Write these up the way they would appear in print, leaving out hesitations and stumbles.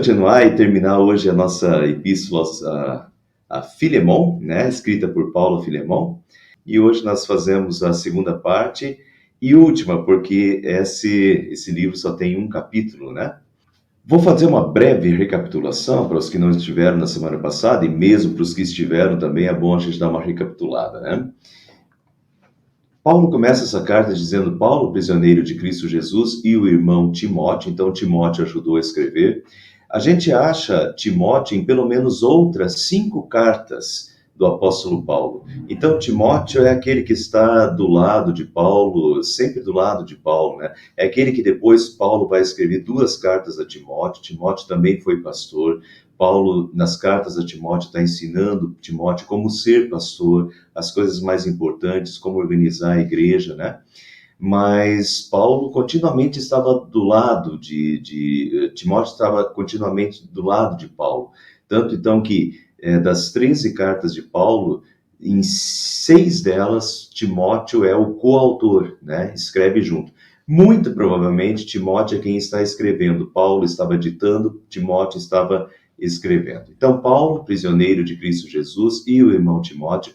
Continuar e terminar hoje a nossa epístola a Filemon, né, escrita por Paulo Filemon. E hoje nós fazemos a segunda parte e última, porque esse livro só tem um capítulo, né? Vou fazer uma breve recapitulação para os que não estiveram na semana passada, e mesmo para os que estiveram também é bom a gente dar uma recapitulada, né? Paulo começa essa carta dizendo: Paulo, prisioneiro de Cristo Jesus, e o irmão Timóteo. Então, Timóteo ajudou a escrever. A gente acha Timóteo em pelo menos outras 5 cartas do apóstolo Paulo. Então, Timóteo é aquele que está do lado de Paulo, sempre do lado de Paulo, né? É aquele que depois Paulo vai escrever 2 cartas a Timóteo. Timóteo também foi pastor. Paulo, nas cartas a Timóteo, está ensinando Timóteo como ser pastor, as coisas mais importantes, como organizar a igreja, né? Mas Paulo continuamente estava do lado Timóteo estava continuamente do lado de Paulo. Tanto então que das 13 cartas de Paulo, em 6 delas, Timóteo é o coautor, né? Escreve junto. Muito provavelmente, Timóteo é quem está escrevendo. Paulo estava ditando, Timóteo estava escrevendo. Então, Paulo, prisioneiro de Cristo Jesus, e o irmão Timóteo,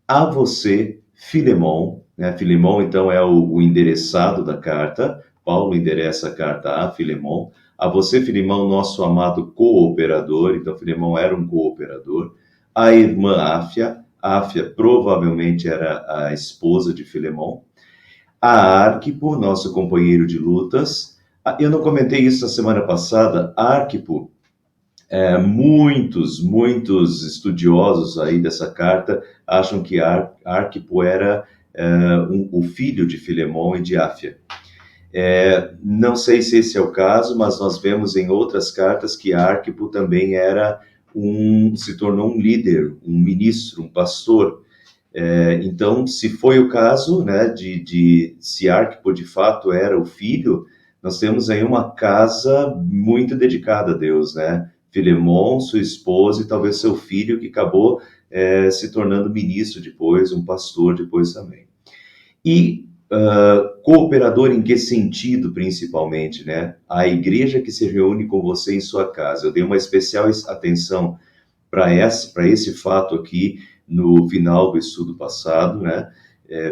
a você, Filemon, né? Filemon, então, é o endereçado da carta. Paulo endereça a carta a Filemon. A você, Filemon, nosso amado cooperador. Então, Filemon era um cooperador. A irmã Áfia. Áfia provavelmente era a esposa de Filemon. A Arquipo, nosso companheiro de lutas. Eu não comentei isso na semana passada. Arquipo, muitos estudiosos aí dessa carta acham que Arquipo era o filho de Filemon e de Áfia. Não sei se esse é o caso, mas nós vemos em outras cartas que Arquipo também se tornou um líder, um ministro, um pastor. Então, se foi o caso, né, se Arquipo de fato era o filho, nós temos aí uma casa muito dedicada a Deus, né? Filemon, sua esposa e talvez seu filho, que acabou se tornando ministro depois, um pastor depois também. E cooperador em que sentido, principalmente, né? A igreja que se reúne com você em sua casa. Eu dei uma especial atenção para esse fato aqui no final do estudo passado, né?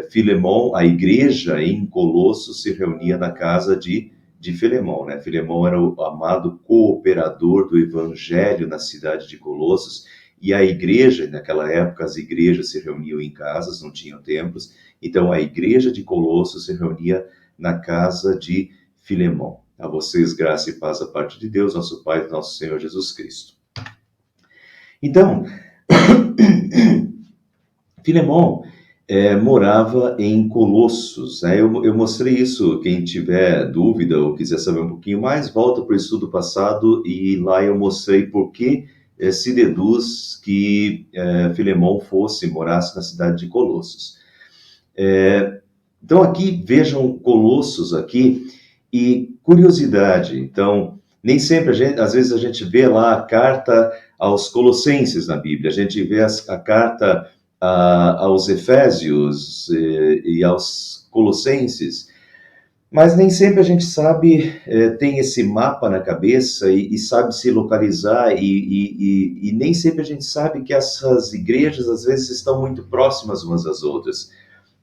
Filemon, a igreja em Colossos se reunia na casa de Filemon, né? Filemon era o amado cooperador do evangelho na cidade de Colossos, e a igreja, naquela época, as igrejas se reuniam em casas, não tinham templos, então a igreja de Colossos se reunia na casa de Filemon. A vocês, graça e paz da parte de Deus, nosso Pai e nosso Senhor Jesus Cristo. Então, Filemon morava em Colossos, né? Eu mostrei isso, quem tiver dúvida ou quiser saber um pouquinho mais, volta para o estudo passado e lá eu mostrei por que se deduz que Filemon morasse na cidade de Colossos. Então aqui, vejam Colossos aqui, e curiosidade, então, nem sempre, às vezes a gente vê lá a carta aos Colossenses na Bíblia, a gente vê a carta aos Efésios e aos Colossenses, mas nem sempre a gente sabe, tem esse mapa na cabeça e sabe se localizar, e nem sempre a gente sabe que essas igrejas às vezes estão muito próximas umas das outras.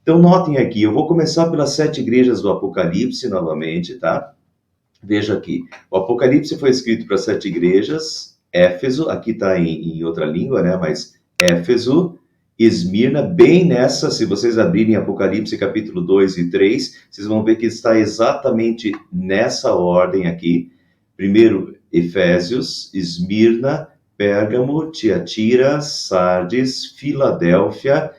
Então notem aqui, eu vou começar pelas 7 igrejas do Apocalipse novamente, tá? Veja aqui, o Apocalipse foi escrito para 7 igrejas: Éfeso, aqui está em outra língua, né? Mas Éfeso, Esmirna, bem nessa, se vocês abrirem Apocalipse capítulo 2 e 3, vocês vão ver que está exatamente nessa ordem aqui. Primeiro, Efésios, Esmirna, Pérgamo, Tiatira, Sardes, Filadélfia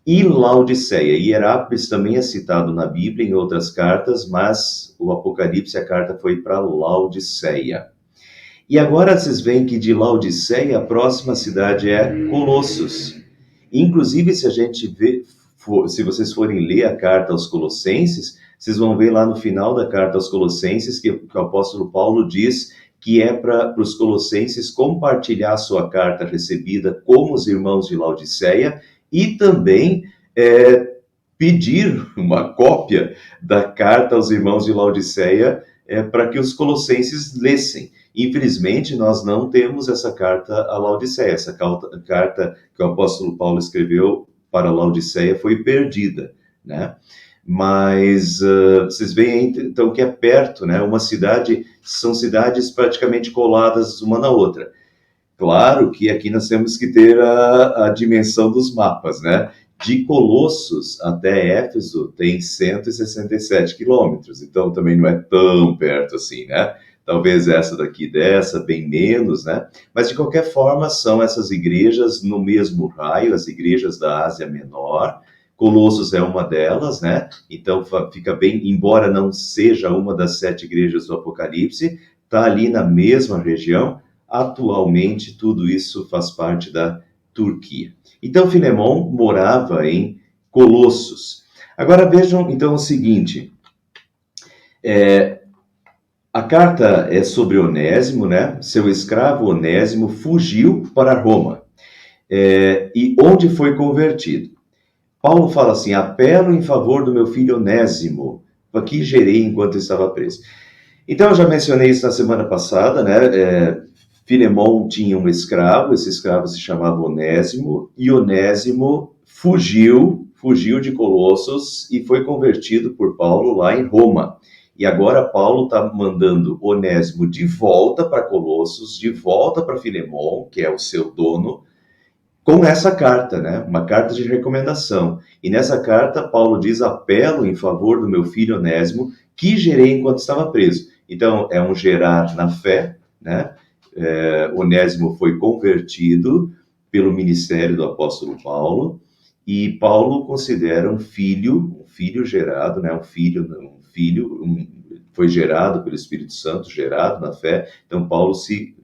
e Laodiceia. Hierápolis também é citado na Bíblia em outras cartas, mas o Apocalipse, a carta foi para Laodiceia. E agora vocês veem que de Laodiceia, a próxima cidade é Colossos. Inclusive, se vocês forem ler a carta aos Colossenses, vocês vão ver lá no final da carta aos Colossenses que o apóstolo Paulo diz que é para os colossenses compartilhar a sua carta recebida com os irmãos de Laodiceia e também pedir uma cópia da carta aos irmãos de Laodiceia para que os colossenses lessem. Infelizmente, nós não temos essa carta a Laodiceia. Essa carta que o apóstolo Paulo escreveu para Laodiceia foi perdida, né? Mas vocês veem, então, que é perto, né? Uma cidade, são cidades praticamente coladas uma na outra. Claro que aqui nós temos que ter a dimensão dos mapas, né? De Colossos até Éfeso tem 167 quilômetros, então também não é tão perto assim, né? Talvez essa daqui dessa, bem menos, né? Mas de qualquer forma, são essas igrejas no mesmo raio, as igrejas da Ásia Menor. Colossos é uma delas, né? Então fica bem, embora não seja uma das 7 igrejas do Apocalipse, está ali na mesma região. Atualmente, tudo isso faz parte da Turquia. Então, Filemão morava em Colossos. Agora vejam, então, o seguinte. A carta é sobre Onésimo, né? Seu escravo Onésimo fugiu para Roma. E onde foi convertido? Paulo fala assim, apelo em favor do meu filho Onésimo, que gerei enquanto estava preso. Então, eu já mencionei isso na semana passada, né? Filemão tinha um escravo, esse escravo se chamava Onésimo, e Onésimo fugiu de Colossos e foi convertido por Paulo lá em Roma. E agora Paulo está mandando Onésimo de volta para Colossos, de volta para Filemão, que é o seu dono, com essa carta, né? Uma carta de recomendação. E nessa carta, Paulo diz, apelo em favor do meu filho Onésimo, que gerei enquanto estava preso. Então, é um gerar na fé, né? Onésimo foi convertido pelo ministério do apóstolo Paulo, e Paulo considera um filho gerado, né? Foi gerado pelo Espírito Santo, gerado na fé. Então, Paulo se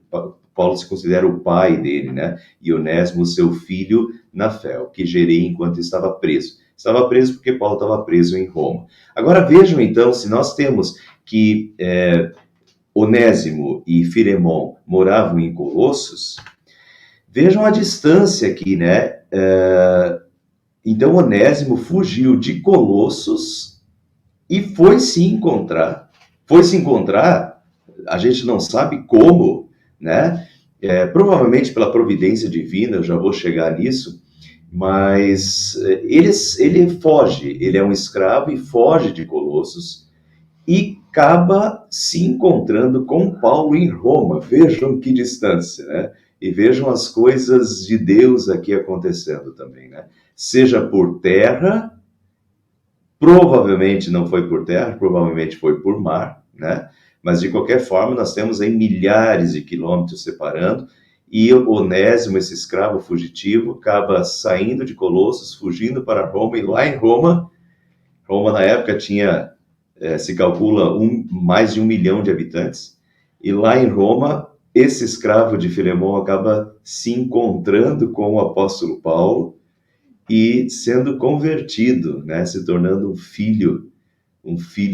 considera o pai dele, né? E Onésimo, seu filho na fé, o que gerei enquanto estava preso. Estava preso porque Paulo estava preso em Roma. Agora vejam, então, se nós temos que Onésimo e Filemão moravam em Colossos, vejam a distância aqui, né? Então, Onésimo fugiu de Colossos e foi se encontrar, a gente não sabe como, né? Provavelmente pela providência divina, eu já vou chegar nisso, mas ele foge, ele é um escravo e foge de Colossos e acaba se encontrando com Paulo em Roma. Vejam que distância, né? E vejam as coisas de Deus aqui acontecendo também, né? Seja por terra, provavelmente não foi por terra, provavelmente foi por mar, né? Mas, de qualquer forma, nós temos aí milhares de quilômetros separando, e Onésimo, esse escravo fugitivo, acaba saindo de Colossos, fugindo para Roma, e lá em Roma na época tinha, se calcula, mais de 1 milhão de habitantes, e lá em Roma, esse escravo de Filemão acaba se encontrando com o apóstolo Paulo e sendo convertido, né? Se tornando um filho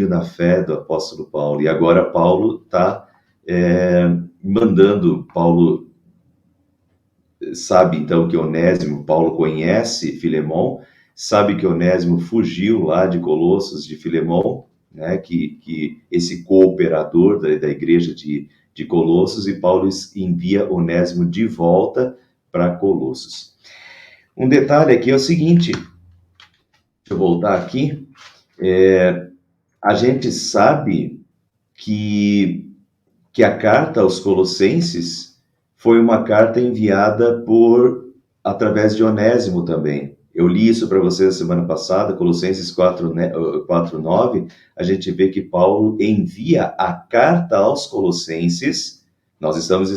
na fé do apóstolo Paulo. E agora Paulo está Paulo sabe então que Paulo conhece Filemão, sabe que Onésimo fugiu lá de Colossos, de Filemão, né? Que esse cooperador da igreja de Colossos, e Paulo envia Onésimo de volta para Colossos. Um detalhe aqui é o seguinte, deixa eu voltar aqui, a gente sabe que a carta aos Colossenses foi uma carta enviada através de Onésimo também. Eu li isso para vocês na semana passada, Colossenses 4:9, a gente vê que Paulo envia a carta aos Colossenses. Nós estamos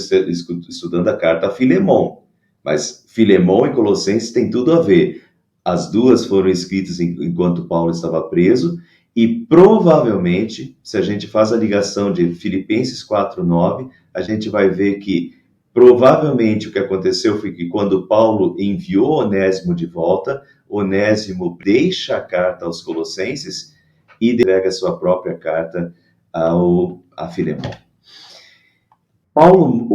estudando a carta a Filemão, mas Filemão e Colossenses tem tudo a ver. As duas foram escritas enquanto Paulo estava preso, e provavelmente, se a gente faz a ligação de Filipenses 4:9, a gente vai ver que provavelmente o que aconteceu foi que quando Paulo enviou Onésimo de volta, Onésimo deixa a carta aos Colossenses e entrega a sua própria carta a Filemão. Paulo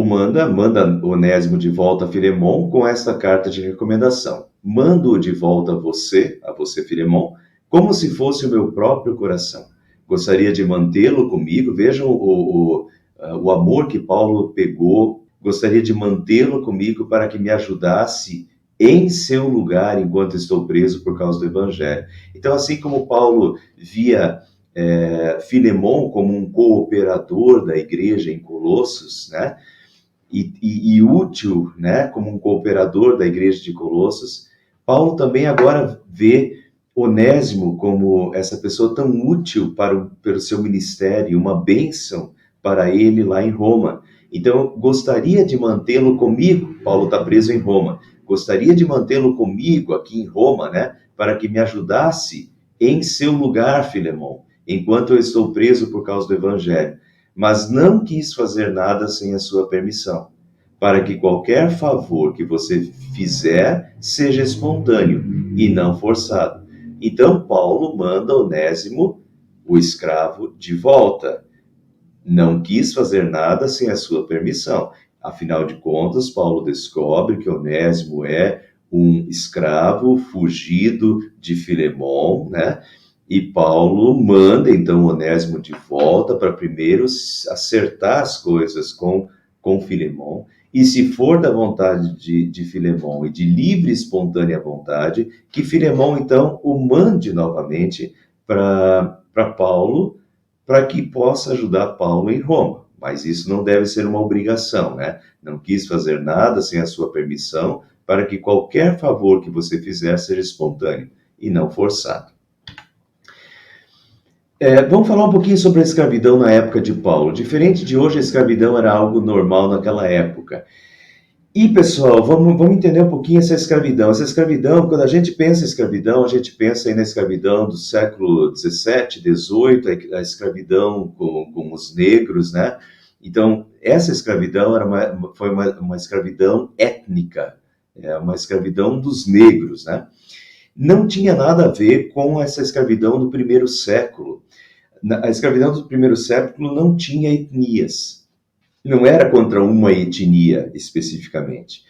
manda Onésimo de volta a Filemão com esta carta de recomendação. Mando-o de volta a você Filemão, como se fosse o meu próprio coração. Gostaria de mantê-lo comigo. Vejam o amor que Paulo pegou, gostaria de mantê-lo comigo para que me ajudasse em seu lugar enquanto estou preso por causa do Evangelho. Então, assim como Paulo via Filemon como um cooperador da igreja em Colossos, né? E útil, né? Como um cooperador da igreja de Colossos, Paulo também agora vê Onésimo como essa pessoa tão útil para o seu ministério, uma bênção para ele lá em Roma. Então, eu gostaria de mantê-lo comigo. Paulo está preso em Roma. Gostaria de mantê-lo comigo aqui em Roma, né? Para que me ajudasse em seu lugar, Filemon, enquanto eu estou preso por causa do Evangelho. Mas não quis fazer nada sem a sua permissão, para que qualquer favor que você fizer seja espontâneo e não forçado. Então, Paulo manda Onésimo, o escravo, de volta. Não quis fazer nada sem a sua permissão. Afinal de contas, Paulo descobre que Onésimo é um escravo fugido de Filemon, né? E Paulo manda, então, Onésimo de volta para primeiro acertar as coisas com Filemon. E se for da vontade de Filemon e de livre e espontânea vontade, que Filemon, então, o mande novamente para Paulo, para que possa ajudar Paulo em Roma. Mas isso não deve ser uma obrigação, né? Não quis fazer nada sem a sua permissão, para que qualquer favor que você fizer seja espontâneo e não forçado. Vamos falar um pouquinho sobre a escravidão na época de Paulo. Diferente de hoje, a escravidão era algo normal naquela época. E, pessoal, vamos entender um pouquinho essa escravidão. Essa escravidão, quando a gente pensa em escravidão, a gente pensa aí na escravidão do século XVII, XVIII, a escravidão com os negros, né? Então, essa escravidão foi uma escravidão étnica, uma escravidão dos negros, né? Não tinha nada a ver com essa escravidão do primeiro século. A escravidão do primeiro século não tinha etnias. Não era contra uma etnia especificamente.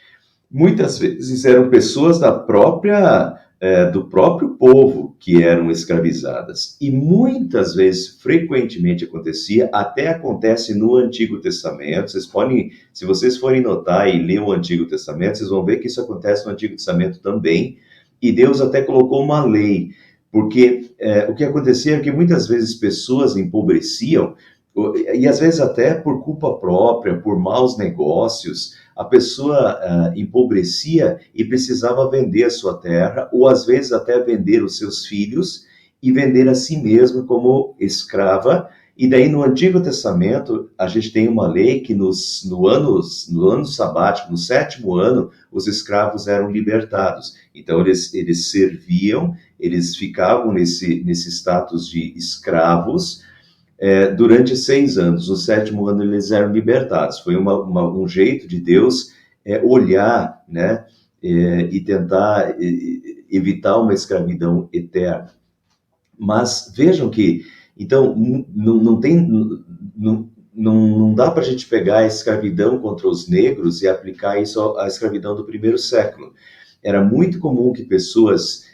Muitas vezes eram pessoas do próprio povo que eram escravizadas. E muitas vezes, frequentemente acontecia, até acontece no Antigo Testamento. Se vocês forem notar e ler o Antigo Testamento, vocês vão ver que isso acontece no Antigo Testamento também. E Deus até colocou uma lei, porque o que acontecia é que muitas vezes pessoas empobreciam, e às vezes até por culpa própria, por maus negócios, a pessoa empobrecia e precisava vender a sua terra, ou às vezes até vender os seus filhos e vender a si mesmo como escrava. E daí no Antigo Testamento a gente tem uma lei que no ano sabático, no 7º ano, os escravos eram libertados. Então eles serviam, eles ficavam nesse status de escravos durante 6 anos. No 7º ano eles eram libertados. Foi um jeito de Deus olhar, né, e tentar evitar uma escravidão eterna. Mas vejam que, então, não dá para a gente pegar a escravidão contra os negros e aplicar isso à escravidão do primeiro século. Era muito comum que pessoas...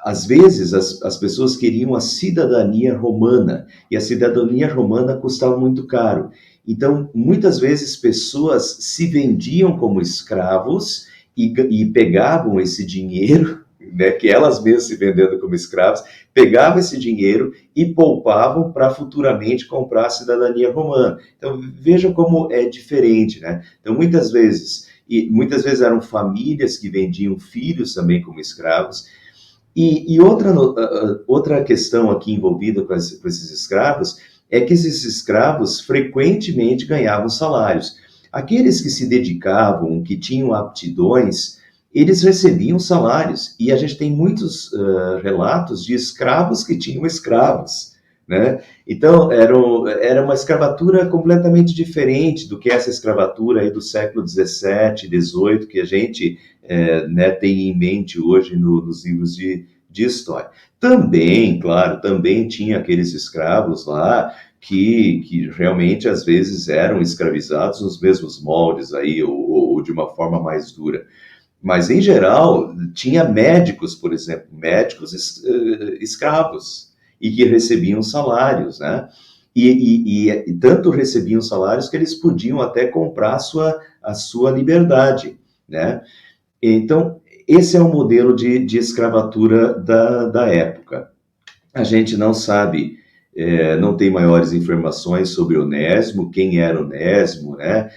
às vezes, as pessoas queriam a cidadania romana, e a cidadania romana custava muito caro. Então, muitas vezes, pessoas se vendiam como escravos e pegavam esse dinheiro, né, que elas mesmas se vendendo como escravos, pegavam esse dinheiro e poupavam para futuramente comprar a cidadania romana. Então, vejam como é diferente, né? Então, muitas vezes eram famílias que vendiam filhos também como escravos. E outra questão aqui envolvida com esses escravos é que esses escravos frequentemente ganhavam salários. Aqueles que se dedicavam, que tinham aptidões, eles recebiam salários. E a gente tem muitos relatos de escravos que tinham escravos, né? Então, era uma escravatura completamente diferente do que essa escravatura aí do século XVII, XVIII, que a gente né, tem em mente hoje nos livros de história. Também, claro, também tinha aqueles escravos lá que realmente, às vezes, eram escravizados nos mesmos moldes aí, ou de uma forma mais dura. Mas, em geral, tinha médicos, por exemplo, médicos escravos, e que recebiam salários, né? E tanto recebiam salários que eles podiam até comprar a sua liberdade, né? Então, esse é o modelo de escravatura da época. A gente não sabe, não tem maiores informações sobre Onésimo, quem era Onésimo, né?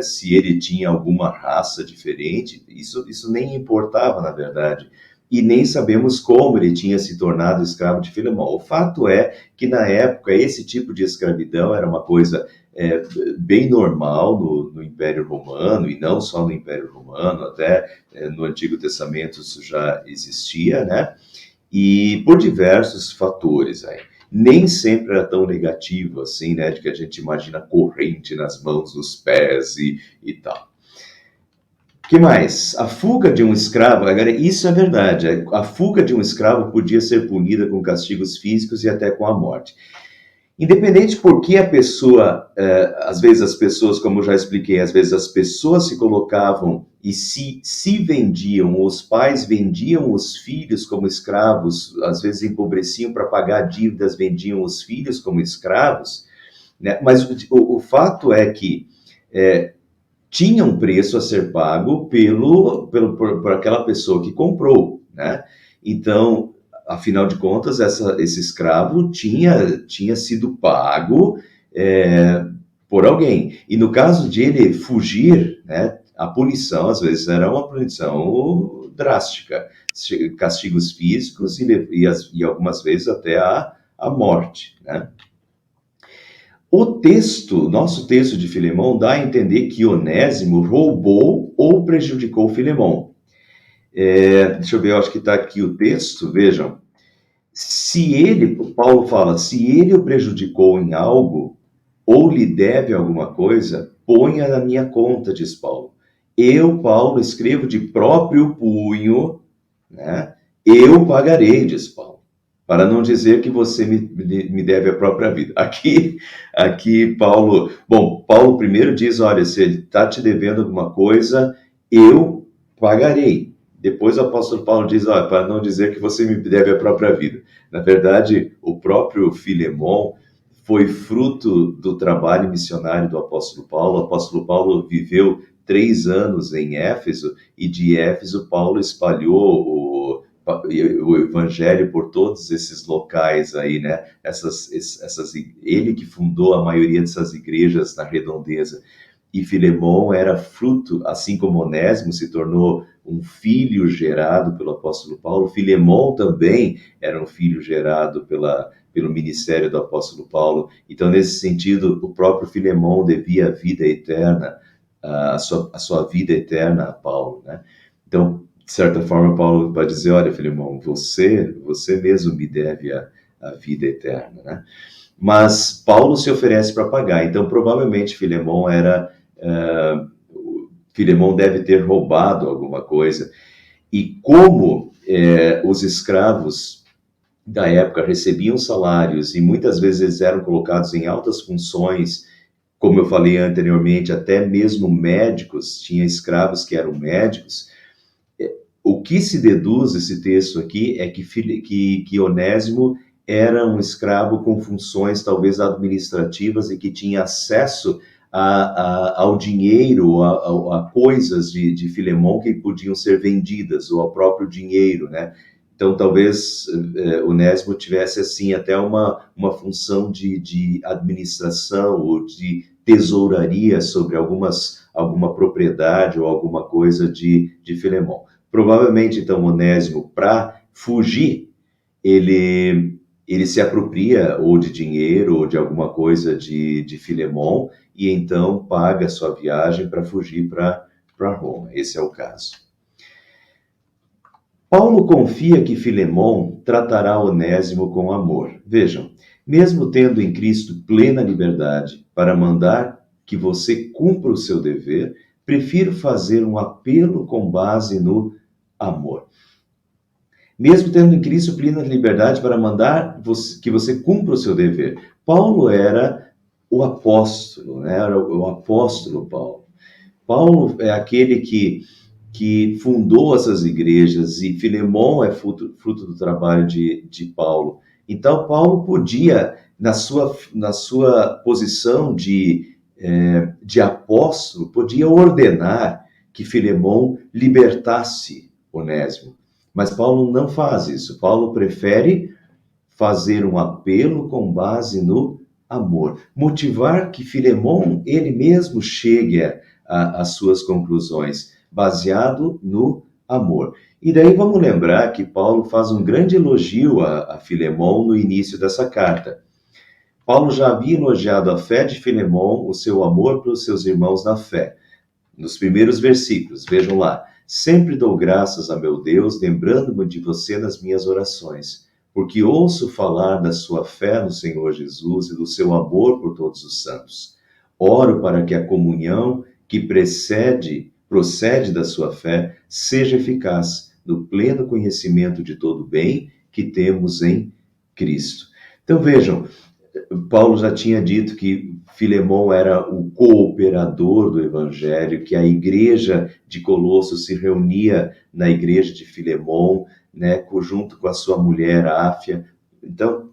Se ele tinha alguma raça diferente, isso nem importava, na verdade. E nem sabemos como ele tinha se tornado escravo de Filemão. O fato é que, na época, esse tipo de escravidão era uma coisa é, bem normal no Império Romano, e não só no Império Romano, até no Antigo Testamento isso já existia, né? E por diversos fatores aí. Nem sempre era tão negativo assim, né? De que a gente imagina corrente nas mãos, nos pés e tal. O que mais? A fuga de um escravo, agora isso é verdade, a fuga de um escravo podia ser punida com castigos físicos e até com a morte. Independente por que a pessoa, às vezes as pessoas, como eu já expliquei, às vezes as pessoas se colocavam e se vendiam, os pais vendiam os filhos como escravos, às vezes empobreciam para pagar dívidas, vendiam os filhos como escravos, né? Mas o fato é que tinha um preço a ser pago por aquela pessoa que comprou, né? Então, afinal de contas, esse escravo tinha sido pago por alguém. E no caso de ele fugir, né, a punição, às vezes, era uma punição drástica. Castigos físicos e algumas vezes até a morte, né? Nosso texto de Filemão dá a entender que Onésimo roubou ou prejudicou Filemão. Deixa eu ver, eu acho que está aqui o texto, vejam. Paulo fala, se ele o prejudicou em algo, ou lhe deve alguma coisa, ponha na minha conta, diz Paulo. Eu, Paulo, escrevo de próprio punho, né? Eu pagarei, diz Paulo. Para não dizer que você me deve a própria vida. Aqui Paulo primeiro diz, olha, se ele está te devendo alguma coisa, eu pagarei. Depois o apóstolo Paulo diz, olha, para não dizer que você me deve a própria vida. Na verdade, o próprio Filemão foi fruto do trabalho missionário do apóstolo Paulo. O apóstolo Paulo viveu 3 anos em Éfeso, e de Éfeso Paulo espalhou o evangelho por todos esses locais aí, né? Ele que fundou a maioria dessas igrejas na redondeza. E Filemão era fruto, assim como Onésimo se tornou um filho gerado pelo apóstolo Paulo, Filemão também era um filho gerado pelo ministério do apóstolo Paulo. Então, nesse sentido, o próprio Filemão devia a vida eterna, a sua vida eterna a Paulo, né? Então, de certa forma, Paulo vai dizer, olha, Filemão, você mesmo me deve a vida eterna, né? Mas Paulo se oferece para pagar, então provavelmente Filemão deve ter roubado alguma coisa. E como os escravos da época recebiam salários e muitas vezes eles eram colocados em altas funções, como eu falei anteriormente, até mesmo médicos, tinha escravos que eram médicos. O que se deduz desse texto aqui é que Onésimo era um escravo com funções talvez administrativas e que tinha acesso ao dinheiro, a coisas de Filemão que podiam ser vendidas, ou ao próprio dinheiro, né? Então, talvez Onésimo tivesse, assim, até uma função de administração ou de tesouraria sobre alguma propriedade ou alguma coisa de Filemão. Provavelmente, então, Onésimo, para fugir, ele se apropria ou de dinheiro ou de alguma coisa de Filemão e então paga a sua viagem para fugir para Roma. Esse é o caso. Paulo confia que Filemão tratará Onésimo com amor. Vejam, mesmo tendo em Cristo plena liberdade para mandar que você cumpra o seu dever, prefiro fazer um apelo com base no amor. Mesmo tendo em Cristo plena liberdade para mandar que você cumpra o seu dever. Paulo era o apóstolo, né? Era o apóstolo Paulo. Paulo é aquele que fundou essas igrejas, e Filemão é fruto do trabalho de Paulo. Então, Paulo podia, na sua posição de apóstolo, podia ordenar que Filemão libertasse Onésimo. Mas Paulo não faz isso. Paulo prefere fazer um apelo com base no amor. Motivar que Filemão, ele mesmo, chegue às suas conclusões, baseado no amor. E daí vamos lembrar que Paulo faz um grande elogio a Filemão no início dessa carta. Paulo já havia elogiado a fé de Filemão, o seu amor pelos seus irmãos na fé. Nos primeiros versículos, vejam lá. Sempre dou graças a meu Deus, lembrando-me de você nas minhas orações, porque ouço falar da sua fé no Senhor Jesus e do seu amor por todos os santos. Oro para que a comunhão que procede da sua fé seja eficaz no pleno conhecimento de todo o bem que temos em Cristo. Então vejam, Paulo já tinha dito que Filemão era o cooperador do evangelho, que a igreja de Colossos se reunia na igreja de Filemão, né, junto com a sua mulher Áfia. Então,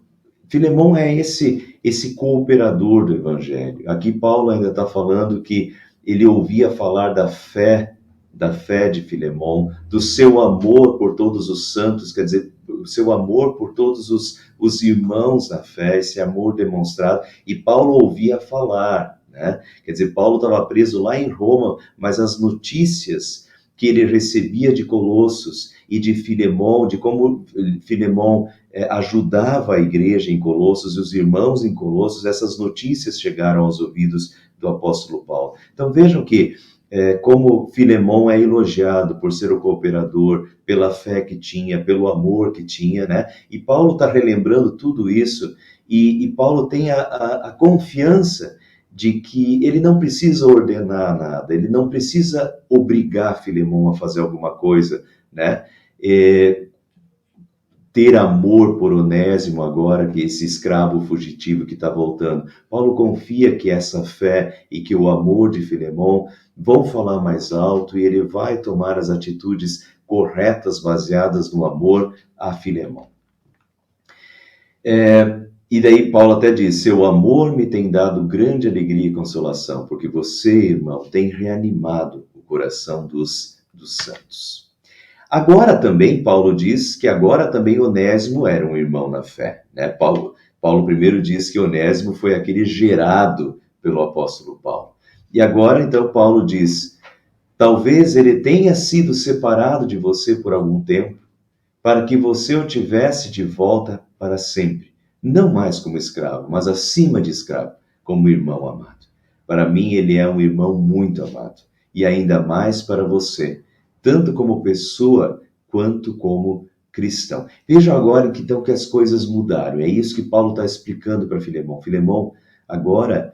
Filemão é esse cooperador do evangelho. Aqui Paulo ainda está falando que ele ouvia falar da fé de Filemão, do seu amor por todos os santos, quer dizer, o seu amor por todos os irmãos na fé, esse amor demonstrado, e Paulo ouvia falar, né? Quer dizer, Paulo estava preso lá em Roma, mas as notícias que ele recebia de Colossos e de Filemão, de como Filemão ajudava a igreja em Colossos e os irmãos em Colossos, essas notícias chegaram aos ouvidos do apóstolo Paulo. Então vejam que como Filemão é elogiado por ser o cooperador, pela fé que tinha, pelo amor que tinha, né? E Paulo está relembrando tudo isso, e Paulo tem a confiança de que ele não precisa ordenar nada, ele não precisa obrigar Filemão a fazer alguma coisa, né? Ter amor por Onésimo agora, que esse escravo fugitivo que está voltando. Paulo confia que essa fé e que o amor de Filemão vão falar mais alto e ele vai tomar as atitudes corretas baseadas no amor a Filemão. E daí Paulo até diz, seu amor me tem dado grande alegria e consolação, porque você, irmão, tem reanimado o coração dos santos. Agora também, Paulo diz que agora também Onésimo era um irmão na fé, né? Paulo primeiro diz que Onésimo foi aquele gerado pelo apóstolo Paulo. E agora, então, Paulo diz, talvez ele tenha sido separado de você por algum tempo, para que você o tivesse de volta para sempre, não mais como escravo, mas acima de escravo, como irmão amado. Para mim, ele é um irmão muito amado, e ainda mais para você, tanto como pessoa, quanto como cristão. Vejam agora então que as coisas mudaram. É isso que Paulo está explicando para Filemão. Filemão, agora,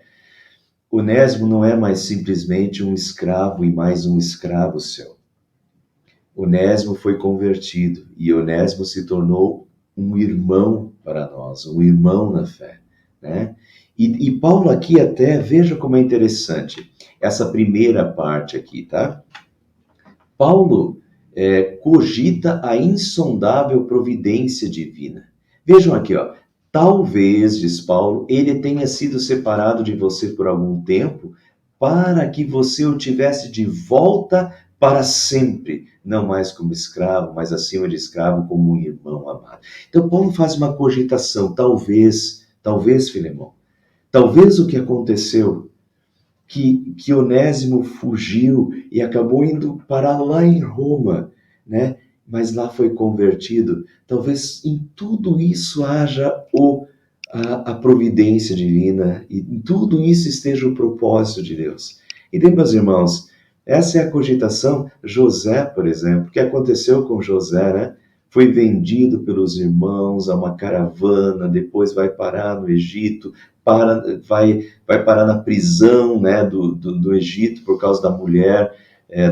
Onésimo não é mais simplesmente um escravo e mais um escravo seu. Onésimo foi convertido e Onésimo se tornou um irmão para nós, um irmão na fé, né? E Paulo aqui até, veja como é interessante, essa primeira parte aqui, tá? Paulo cogita a insondável providência divina. Vejam aqui, ó. Talvez, diz Paulo, ele tenha sido separado de você por algum tempo para que você o tivesse de volta para sempre, não mais como escravo, mas acima de escravo, como um irmão amado. Então, Paulo faz uma cogitação, talvez, Filemão, talvez o que aconteceu que Onésimo fugiu e acabou indo parar lá em Roma, né? Mas lá foi convertido. Talvez em tudo isso haja a providência divina e em tudo isso esteja o propósito de Deus. E daí, meus irmãos, essa é a cogitação. José, por exemplo, o que aconteceu com José, né? Foi vendido pelos irmãos a uma caravana, depois vai parar no Egito, vai parar na prisão, né, do Egito por causa da mulher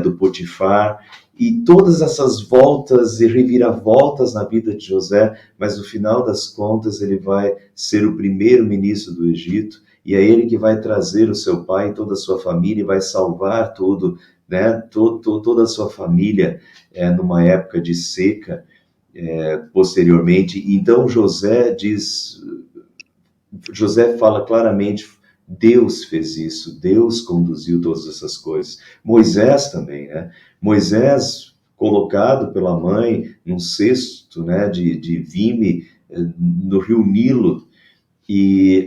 do Potifar, e todas essas voltas e reviravoltas na vida de José, mas no final das contas ele vai ser o primeiro ministro do Egito, e é ele que vai trazer o seu pai e toda a sua família, e vai salvar tudo, né, toda a sua família numa época de seca, posteriormente. Então José fala claramente, Deus fez isso, Deus conduziu todas essas coisas. Moisés também, né? Moisés, colocado pela mãe num cesto, né, de vime no rio Nilo,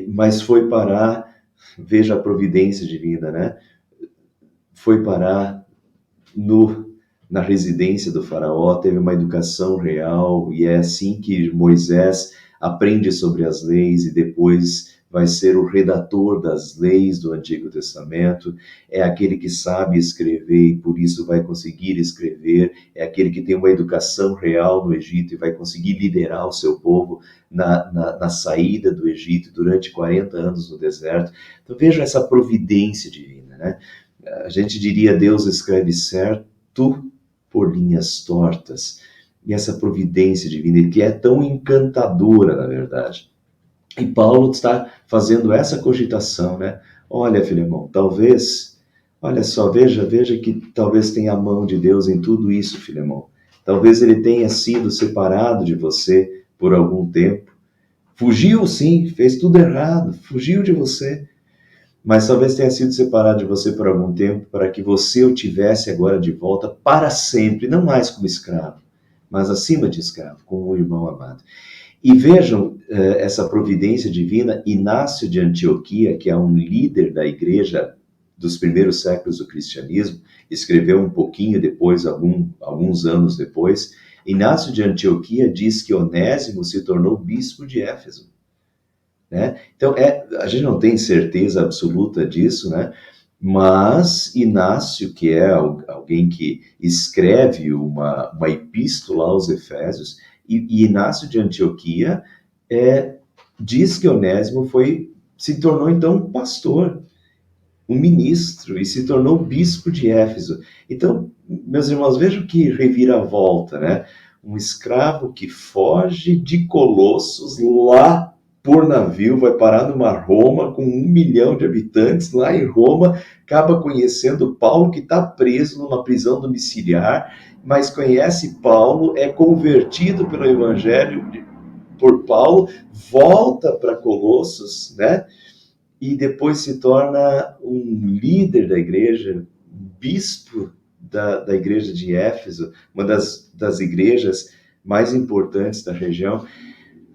mas foi parar, veja a providência divina, né? Foi parar no, na residência do faraó, teve uma educação real, e é assim que Moisés aprende sobre as leis e depois vai ser o redator das leis do Antigo Testamento, é aquele que sabe escrever e por isso vai conseguir escrever, é aquele que tem uma educação real no Egito e vai conseguir liderar o seu povo na saída do Egito durante 40 anos no deserto. Então veja essa providência divina, né? A gente diria Deus escreve certo por linhas tortas. E essa providência divina, que é tão encantadora, na verdade. E Paulo está fazendo essa cogitação, né? Olha, Filemão, talvez, olha só, veja que talvez tenha a mão de Deus em tudo isso, Filemão. Talvez ele tenha sido separado de você por algum tempo. Fugiu, sim, fez tudo errado, fugiu de você, mas talvez tenha sido separado de você por algum tempo para que você o tivesse agora de volta para sempre, não mais como escravo, mas acima de escravo, como um irmão amado. E vejam essa providência divina. Inácio de Antioquia, que é um líder da igreja dos primeiros séculos do cristianismo, escreveu um pouquinho depois, alguns anos depois. Inácio de Antioquia diz que Onésimo se tornou bispo de Éfeso. Né? Então, a gente não tem certeza absoluta disso, né? Mas Inácio, que é alguém que escreve uma epístola aos Efésios, e Inácio de Antioquia diz que Onésimo se tornou então um pastor, um ministro, e se tornou bispo de Éfeso. Então, meus irmãos, vejam que reviravolta, né? Um escravo que foge de Colossos lá por navio, vai parar numa Roma com 1 milhão de habitantes, lá em Roma, acaba conhecendo Paulo, que está preso numa prisão domiciliar, mas conhece Paulo, é convertido pelo Evangelho por Paulo, volta para Colossos, né? E depois se torna um líder da igreja, bispo da igreja de Éfeso, uma das igrejas mais importantes da região.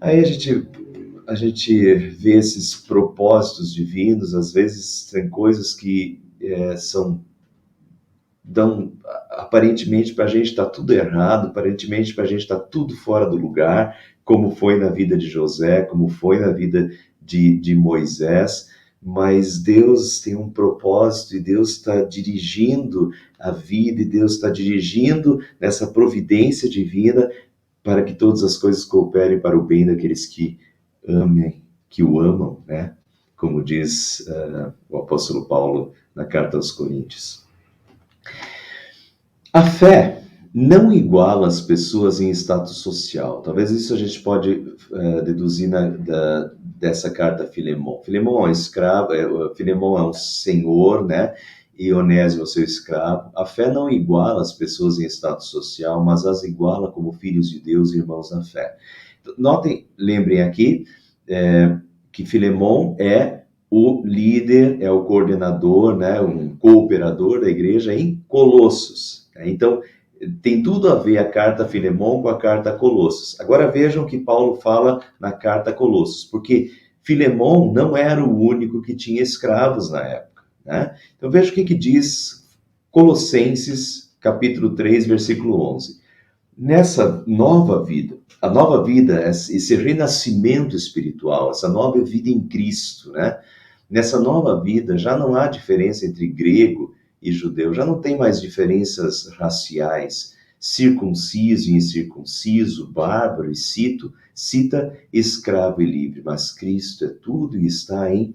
Aí a gente vê esses propósitos divinos, às vezes tem coisas que dão, aparentemente para a gente está tudo errado, aparentemente para a gente está tudo fora do lugar, como foi na vida de José, como foi na vida de Moisés, mas Deus tem um propósito e Deus está dirigindo a vida e Deus está dirigindo nessa providência divina para que todas as coisas cooperem para o bem daqueles que o amam, né? Como diz o apóstolo Paulo na carta aos Coríntios. A fé não iguala as pessoas em status social. Talvez isso a gente pode deduzir dessa carta a Filemão. Filemão é um escravo, Filemão é um senhor, né? E Onésimo é seu escravo. A fé não iguala as pessoas em status social, mas as iguala como filhos de Deus e irmãos na fé. Notem, lembrem aqui que Filemão é o líder, é o coordenador, né, um cooperador da igreja em Colossos. Então, tem tudo a ver a carta a Filemão com a carta a Colossos. Agora vejam o que Paulo fala na carta a Colossos, porque Filemão não era o único que tinha escravos na época, né? Então veja o que diz Colossenses, capítulo 3, versículo 11. Nessa nova vida, a nova vida, esse renascimento espiritual, essa nova vida em Cristo, né? Nessa nova vida já não há diferença entre grego e judeu, já não tem mais diferenças raciais, circunciso e incircunciso, bárbaro e cita, escravo e livre, mas Cristo é tudo e está em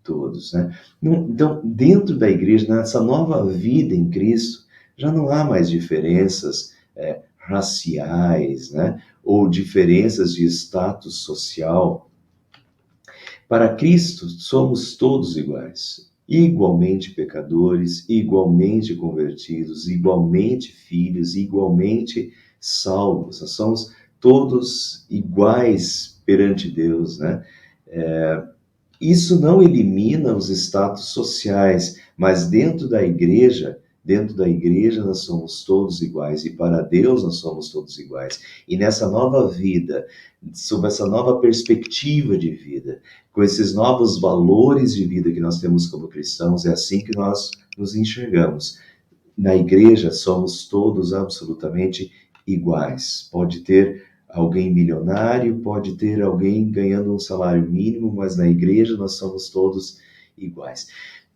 todos, né? Então, dentro da igreja, nessa nova vida em Cristo, já não há mais diferenças raciais, né? Ou diferenças de status social. Para Cristo, somos todos iguais, igualmente pecadores, igualmente convertidos, igualmente filhos, igualmente salvos. Nós somos todos iguais perante Deus, né? Isso não elimina os status sociais, mas dentro da igreja nós somos todos iguais e para Deus nós somos todos iguais. E nessa nova vida, sob essa nova perspectiva de vida, com esses novos valores de vida que nós temos como cristãos, é assim que nós nos enxergamos. Na igreja somos todos absolutamente iguais. Pode ter alguém milionário, pode ter alguém ganhando um salário mínimo, mas na igreja nós somos todos iguais.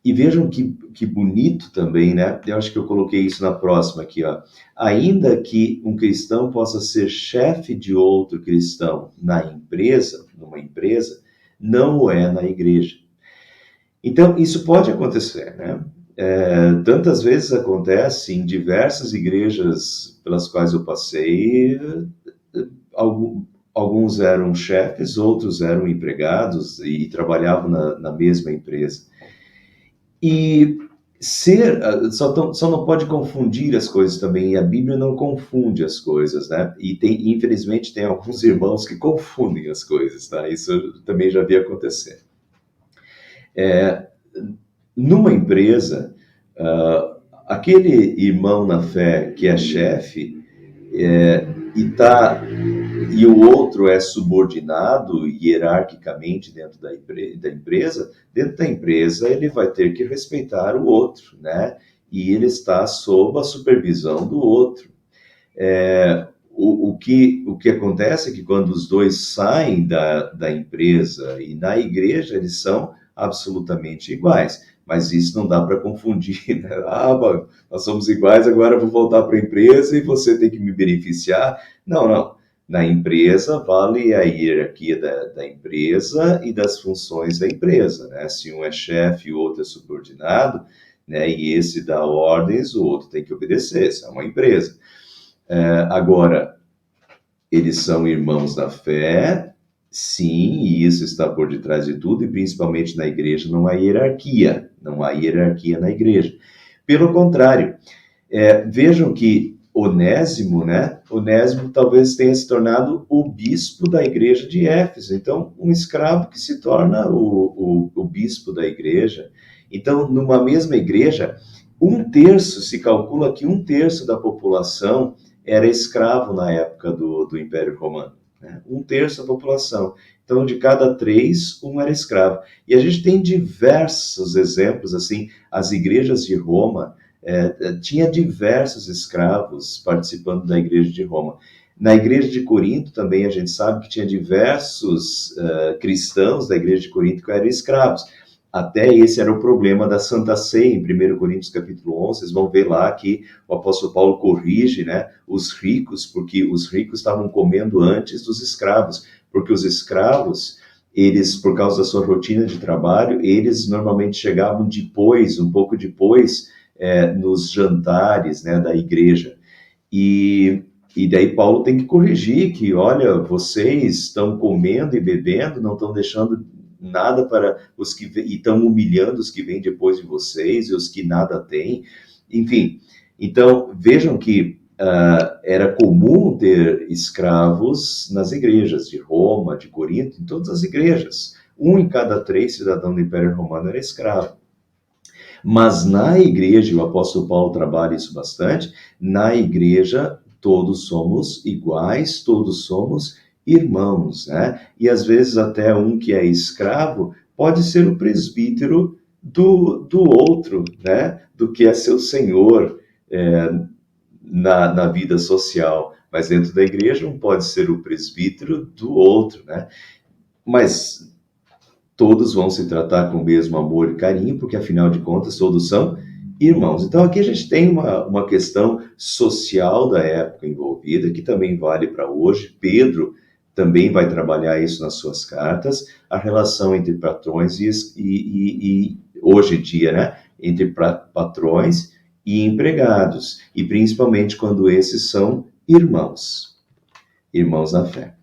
E vejam que bonito também, né? Eu acho que eu coloquei isso na próxima aqui, ó. Ainda que um cristão possa ser chefe de outro cristão numa empresa, não o é na igreja. Então, isso pode acontecer, né? Tantas vezes acontece em diversas igrejas pelas quais eu passei, alguns eram chefes, outros eram empregados e trabalhavam na mesma empresa. E só não pode confundir as coisas também, e a Bíblia não confunde as coisas, né? E infelizmente tem alguns irmãos que confundem as coisas, tá? Isso também já vi acontecer. Numa empresa, aquele irmão na fé que é chefe, e o outro é subordinado hierarquicamente dentro da empresa, dentro da empresa ele vai ter que respeitar o outro, né? E ele está sob a supervisão do outro. O que acontece é que quando os dois saem da empresa e na igreja, eles são absolutamente iguais. Mas isso não dá para confundir, né? Mano, nós somos iguais, agora eu vou voltar para a empresa e você tem que me beneficiar. Não. Na empresa vale a hierarquia da empresa e das funções da empresa, né? Se um é chefe e o outro é subordinado, né? E esse dá ordens, o outro tem que obedecer. Isso é uma empresa. Agora, eles são irmãos da fé, sim, e isso está por detrás de tudo, e principalmente na igreja não há hierarquia na igreja. Pelo contrário, vejam que Onésimo, né? Onésimo talvez tenha se tornado o bispo da igreja de Éfeso. Então, um escravo que se torna o bispo da igreja. Então, numa mesma igreja, se calcula que 1/3 da população era escravo na época do Império Romano, né? 1/3 da população. Então, de cada 3, um era escravo. E a gente tem diversos exemplos, assim, as igrejas de Roma, tinha diversos escravos participando da igreja de Roma. Na igreja de Corinto também a gente sabe que tinha diversos cristãos da igreja de Corinto que eram escravos. Até esse era o problema da Santa Ceia, em 1 Coríntios capítulo 11, vocês vão ver lá que o apóstolo Paulo corrige, né, os ricos, porque os ricos estavam comendo antes dos escravos, porque os escravos, eles, por causa da sua rotina de trabalho, eles normalmente chegavam depois, um pouco depois, nos jantares, né, da igreja. E daí Paulo tem que corrigir que, olha, vocês estão comendo e bebendo, não estão deixando nada para os que e estão humilhando os que vêm depois de vocês e os que nada têm. Enfim, então vejam que era comum ter escravos nas igrejas de Roma, de Corinto, em todas as igrejas. 1 em cada 3 cidadãos do Império Romano era escravo. Mas na igreja, o apóstolo Paulo trabalha isso bastante, na igreja todos somos iguais, todos somos irmãos, né? E às vezes até um que é escravo pode ser o presbítero do outro, né? Do que é seu senhor na vida social. Mas dentro da igreja um pode ser o presbítero do outro, né? Mas todos vão se tratar com o mesmo amor e carinho, porque afinal de contas todos são irmãos. Então aqui a gente tem uma questão social da época envolvida, que também vale para hoje. Pedro também vai trabalhar isso nas suas cartas, a relação entre patrões e hoje em dia, né, entre patrões e empregados, e principalmente quando esses são irmãos na fé.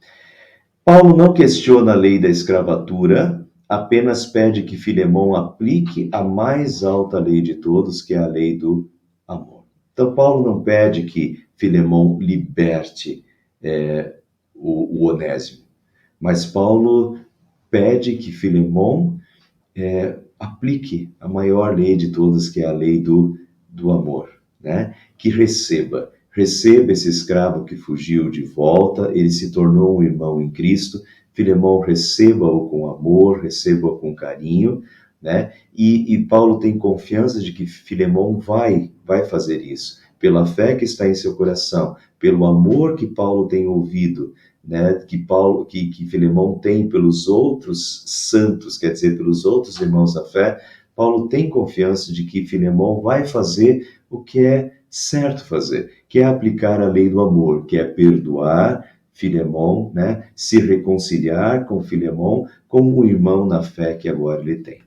Paulo não questiona a lei da escravatura, apenas pede que Filemão aplique a mais alta lei de todos, que é a lei do amor. Então, Paulo não pede que Filemão liberte o Onésimo. Mas Paulo pede que Filemon aplique a maior lei de todas, que é a lei do amor, né? Que receba esse escravo que fugiu de volta, ele se tornou um irmão em Cristo. Filemon, receba-o com amor, receba-o com carinho, né? E Paulo tem confiança de que Filemon vai fazer isso, pela fé que está em seu coração, pelo amor que Paulo tem ouvido, né, que Filemon tem pelos outros santos, quer dizer, pelos outros irmãos da fé. Paulo tem confiança de que Filemon vai fazer o que é certo fazer, que é aplicar a lei do amor, que é perdoar Filemon, né, se reconciliar com Filemon como um irmão na fé que agora ele tem.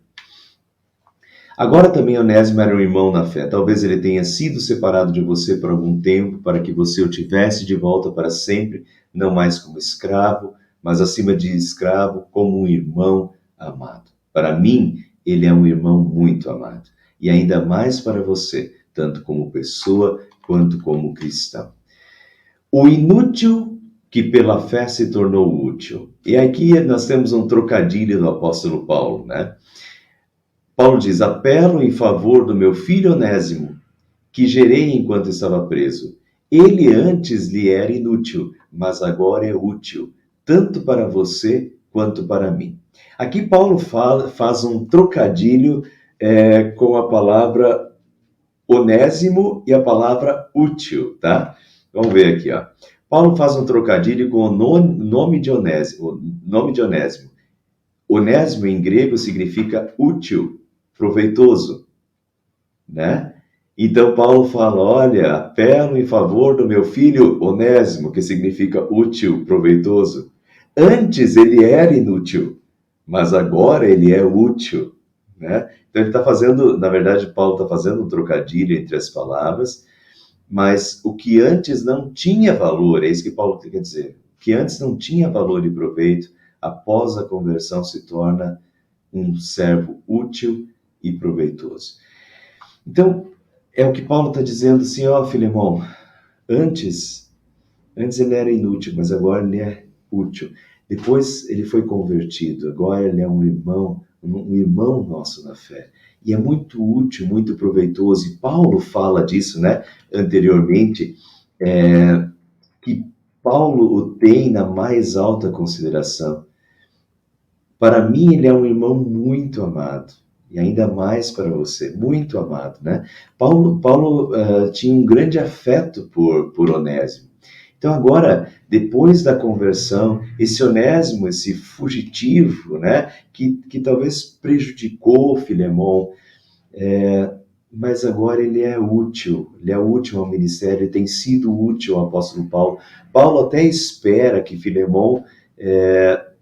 Agora também Onésimo era um irmão na fé. Talvez ele tenha sido separado de você por algum tempo, para que você o tivesse de volta para sempre, não mais como escravo, mas acima de escravo, como um irmão amado. Para mim, ele é um irmão muito amado. E ainda mais para você, tanto como pessoa quanto como cristão. O inútil que pela fé se tornou útil. E aqui nós temos um trocadilho do apóstolo Paulo, né? Paulo diz: apelo em favor do meu filho Onésimo, que gerei enquanto estava preso. Ele antes lhe era inútil, mas agora é útil, tanto para você quanto para mim. Aqui Paulo faz um trocadilho com a palavra Onésimo e a palavra útil, tá? Vamos ver aqui, ó. Paulo faz um trocadilho com o nome de Onésimo. Onésimo em grego significa útil, proveitoso, né? Então Paulo fala: olha, apelo em favor do meu filho Onésimo, que significa útil, proveitoso. Antes ele era inútil, mas agora ele é útil, né? Então ele está fazendo, na verdade, Paulo está fazendo um trocadilho entre as palavras, mas o que antes não tinha valor, é isso que Paulo quer dizer, o que antes não tinha valor e proveito, após a conversão se torna um servo útil e proveitoso. Então, é o que Paulo está dizendo assim: ó, Filemon, antes ele era inútil, mas agora ele é útil. Depois ele foi convertido, agora ele é um irmão nosso na fé. E é muito útil, muito proveitoso. E Paulo fala disso, né, anteriormente, que Paulo o tem na mais alta consideração. Para mim, ele é um irmão muito amado. E ainda mais para você, muito amado, né? Paulo tinha um grande afeto por Onésimo. Então agora, depois da conversão, esse Onésimo, esse fugitivo, né, que talvez prejudicou Filemon, mas agora ele é útil ao ministério, ele tem sido útil ao apóstolo Paulo. Paulo até espera que Filemon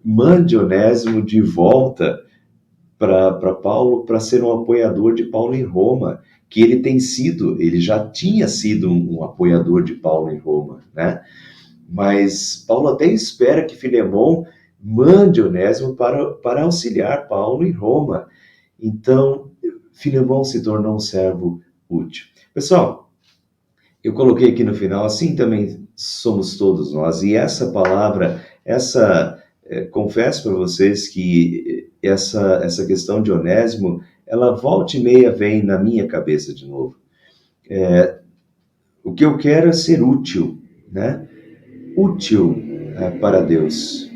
mande Onésimo de volta para Paulo, para ser um apoiador de Paulo em Roma, que ele já tinha sido um apoiador de Paulo em Roma, né? Mas Paulo até espera que Filemon mande Onésimo para auxiliar Paulo em Roma. Então, Filemon se tornou um servo útil. Pessoal, eu coloquei aqui no final, assim também somos todos nós. E essa palavra, confesso para vocês que essa questão de Onésimo, ela volta e meia vem na minha cabeça de novo. O que eu quero é ser útil, né? Útil para Deus.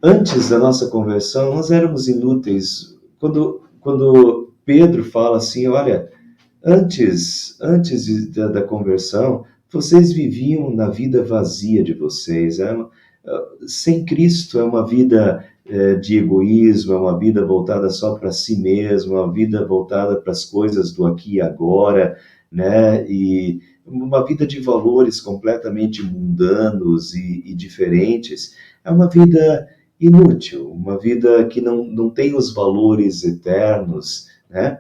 Antes da nossa conversão, nós éramos inúteis. Quando Pedro fala assim, olha, antes da conversão, vocês viviam na vida vazia de vocês. Sem Cristo é uma vida de egoísmo, é uma vida voltada só para si mesmo, uma vida voltada para as coisas do aqui e agora, né? E uma vida de valores completamente mundanos e diferentes. É uma vida inútil, uma vida que não tem os valores eternos, né?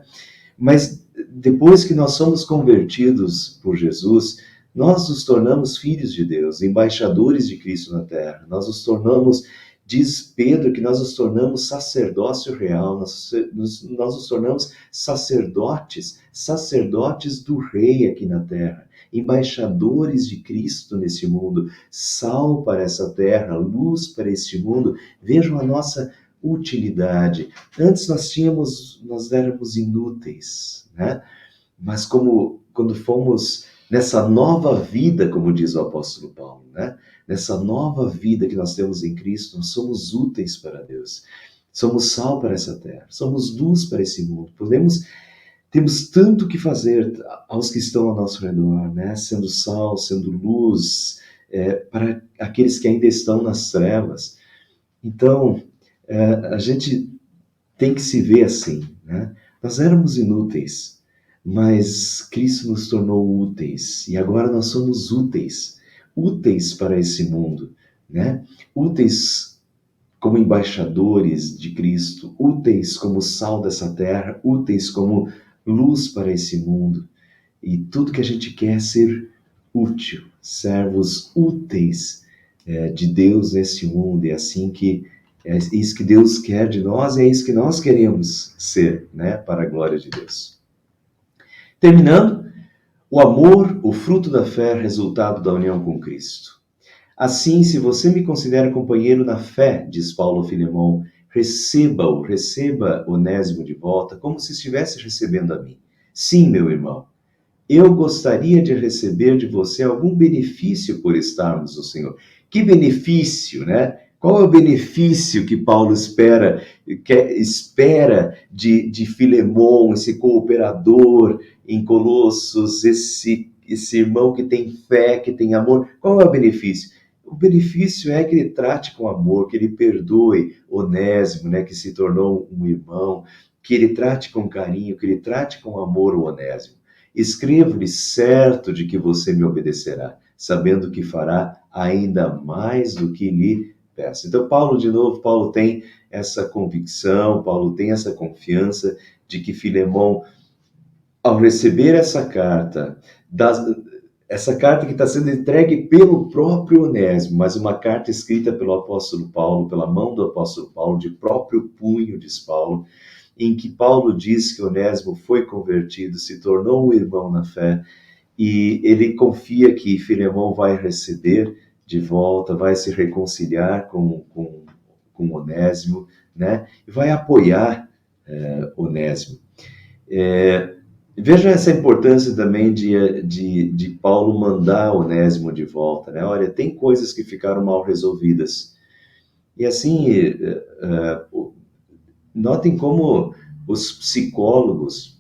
Mas depois que nós somos convertidos por Jesus, nós nos tornamos filhos de Deus, embaixadores de Cristo na terra. Nós nos tornamos Diz Pedro que nós nos tornamos sacerdócio real, nós nos tornamos sacerdotes, sacerdotes do Rei aqui na terra, embaixadores de Cristo nesse mundo, sal para essa terra, luz para este mundo. Vejam a nossa utilidade. Antes nós éramos inúteis, né? Mas quando fomos nessa nova vida, como diz o apóstolo Paulo, né? Nessa nova vida que nós temos em Cristo, nós somos úteis para Deus. Somos sal para essa terra, somos luz para esse mundo. Temos tanto que fazer aos que estão ao nosso redor, né? Sendo sal, sendo luz, para aqueles que ainda estão nas trevas. Então, a gente tem que se ver assim, né? Nós éramos inúteis, mas Cristo nos tornou úteis, e agora nós somos úteis, úteis para esse mundo, né? Úteis como embaixadores de Cristo, úteis como sal dessa terra, úteis como luz para esse mundo. E tudo que a gente quer é ser útil, servos úteis de Deus nesse mundo. É assim que é isso que Deus quer de nós, e é isso que nós queremos ser, né, para a glória de Deus. Terminando, o amor, o fruto da fé, resultado da união com Cristo. Assim, se você me considera companheiro na fé, diz Paulo a Filemão, receba Onésimo de volta, como se estivesse recebendo a mim. Sim, meu irmão, eu gostaria de receber de você algum benefício por estarmos no Senhor. Que benefício, né? Qual é o benefício que Paulo espera de Filemão, esse cooperador em Colossos, esse irmão que tem fé, que tem amor? Qual é o benefício? O benefício é que ele trate com amor, que ele perdoe Onésimo, né, que se tornou um irmão, que ele trate com carinho, que ele trate com amor o Onésimo. Escrevo-lhe certo de que você me obedecerá, sabendo que fará ainda mais do que lhe peço. Então, Paulo tem essa convicção, Paulo tem essa confiança de que Filemão, ao receber essa carta, essa carta que está sendo entregue pelo próprio Onésimo, mas uma carta escrita pelo apóstolo Paulo, pela mão do apóstolo Paulo, de próprio punho, diz Paulo, em que Paulo diz que Onésimo foi convertido, se tornou um irmão na fé, e ele confia que Filemão vai receber de volta, vai se reconciliar com Onésimo, né? E vai apoiar Onésimo. Veja essa importância também de Paulo mandar Onésimo de volta, né? Olha, tem coisas que ficaram mal resolvidas. E assim, notem como os psicólogos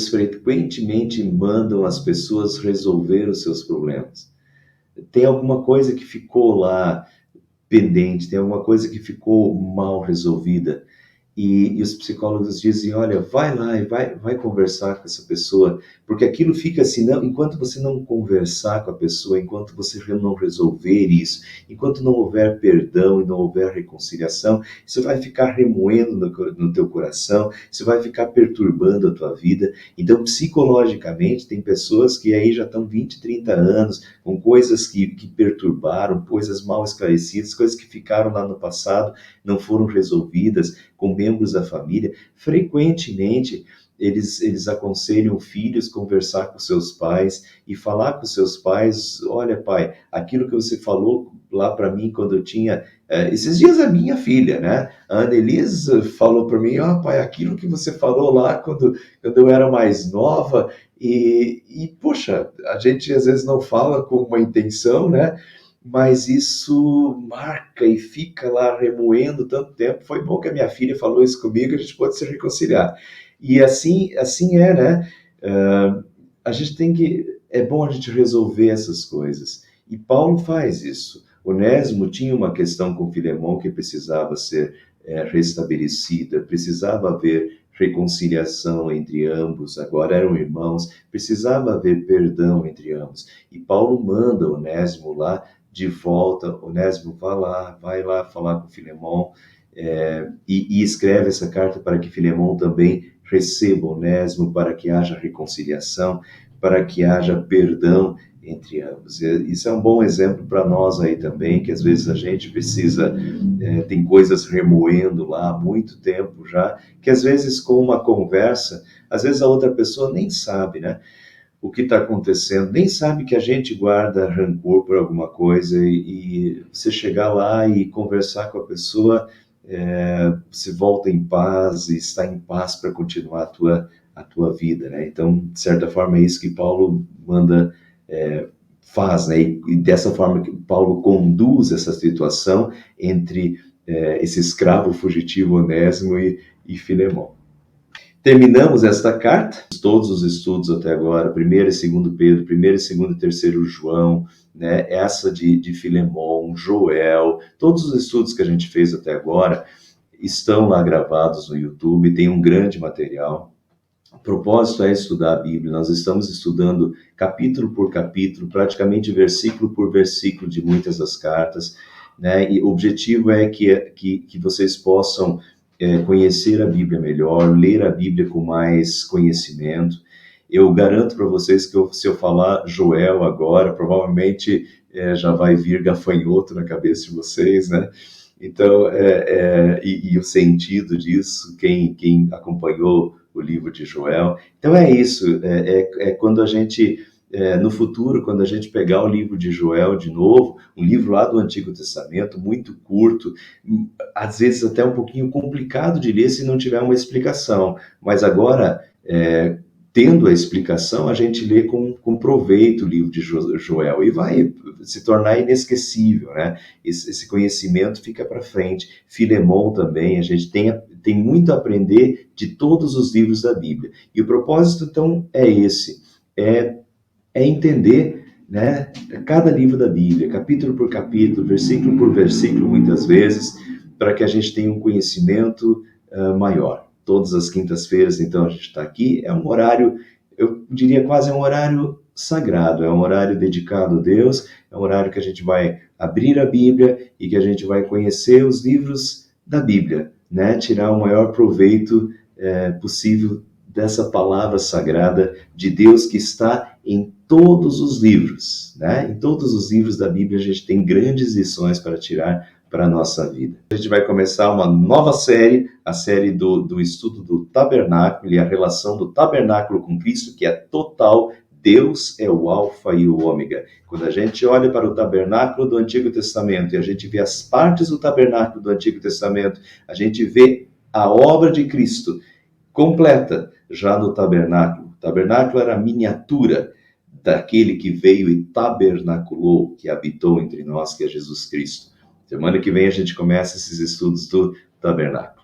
frequentemente mandam as pessoas resolver os seus problemas. Tem alguma coisa que ficou lá pendente, tem alguma coisa que ficou mal resolvida. E os psicólogos dizem, olha, vai lá e vai conversar com essa pessoa, porque aquilo fica assim, não, enquanto você não conversar com a pessoa, enquanto você não resolver isso, enquanto não houver perdão e não houver reconciliação, isso vai ficar remoendo no teu coração, isso vai ficar perturbando a tua vida. Então, psicologicamente, tem pessoas que aí já estão 20, 30 anos, com coisas que perturbaram, coisas mal esclarecidas, coisas que ficaram lá no passado, não foram resolvidas, com membros da família. Frequentemente, eles aconselham filhos conversar com seus pais e falar com seus pais, olha pai, aquilo que você falou lá para mim quando eu tinha... esses dias a minha filha, né? A Annelise falou para mim, pai, aquilo que você falou lá quando eu era mais nova, e poxa, a gente às vezes não fala com uma intenção, né? Mas isso marca e fica lá remoendo tanto tempo. Foi bom que a minha filha falou isso comigo, a gente pode se reconciliar. E assim é, né? A gente é bom a gente resolver essas coisas. E Paulo faz isso. Onésimo tinha uma questão com Filemão que precisava ser restabelecida, precisava haver reconciliação entre ambos, agora eram irmãos, precisava haver perdão entre ambos. E Paulo manda Onésimo lá de volta, Onésimo vai lá falar com Filemão, e escreve essa carta para que Filemão também receba Onésimo, para que haja reconciliação, para que haja perdão entre ambos. E isso é um bom exemplo para nós aí também, que às vezes a gente precisa, tem coisas remoendo lá há muito tempo já, que às vezes com uma conversa, às vezes a outra pessoa nem sabe, né? O que está acontecendo, nem sabe que a gente guarda rancor por alguma coisa e você chegar lá e conversar com a pessoa, se volta em paz e está em paz para continuar a tua vida, né? Então, de certa forma, é isso que Paulo manda, faz, né? E dessa forma que Paulo conduz essa situação entre esse escravo fugitivo Onésimo e Filemão. Terminamos esta carta, todos os estudos até agora, 1º e 2º Pedro, 1º e 2º e 3º João, né? Essa de Filemão, Joel, todos os estudos que a gente fez até agora estão lá gravados no YouTube, tem um grande material. O propósito é estudar a Bíblia, nós estamos estudando capítulo por capítulo, praticamente versículo por versículo de muitas das cartas, né? E o objetivo é que vocês possam conhecer a Bíblia melhor, ler a Bíblia com mais conhecimento. Eu garanto para vocês que se eu falar Joel agora, provavelmente já vai vir gafanhoto na cabeça de vocês, né? Então, e o sentido disso, quem acompanhou o livro de Joel. Então é isso, quando a gente, no futuro, quando a gente pegar o livro de Joel de novo, um livro lá do Antigo Testamento, muito curto, às vezes até um pouquinho complicado de ler se não tiver uma explicação, mas agora, tendo a explicação, a gente lê com proveito o livro de Joel e vai se tornar inesquecível, né? Esse conhecimento fica para frente. Filemão também, a gente tem muito a aprender de todos os livros da Bíblia. E o propósito, então, é esse, é entender, né, cada livro da Bíblia, capítulo por capítulo, versículo por versículo, muitas vezes, para que a gente tenha um conhecimento maior. Todas as quintas-feiras, então, a gente está aqui. É um horário, eu diria quase um horário sagrado, é um horário dedicado a Deus, é um horário que a gente vai abrir a Bíblia e que a gente vai conhecer os livros da Bíblia, né? Tirar o maior proveito possível dessa palavra sagrada de Deus que está em todos os livros, né? Em todos os livros da Bíblia a gente tem grandes lições para tirar para a nossa vida. A gente vai começar uma nova série, a série do estudo do tabernáculo e a relação do tabernáculo com Cristo, que é total. Deus é o alfa e o ômega. Quando a gente olha para o tabernáculo do Antigo Testamento e a gente vê as partes do tabernáculo do Antigo Testamento, a gente vê a obra de Cristo completa já no tabernáculo. O tabernáculo era a miniatura daquele que veio e tabernaculou, que habitou entre nós, que é Jesus Cristo. Semana que vem a gente começa esses estudos do tabernáculo.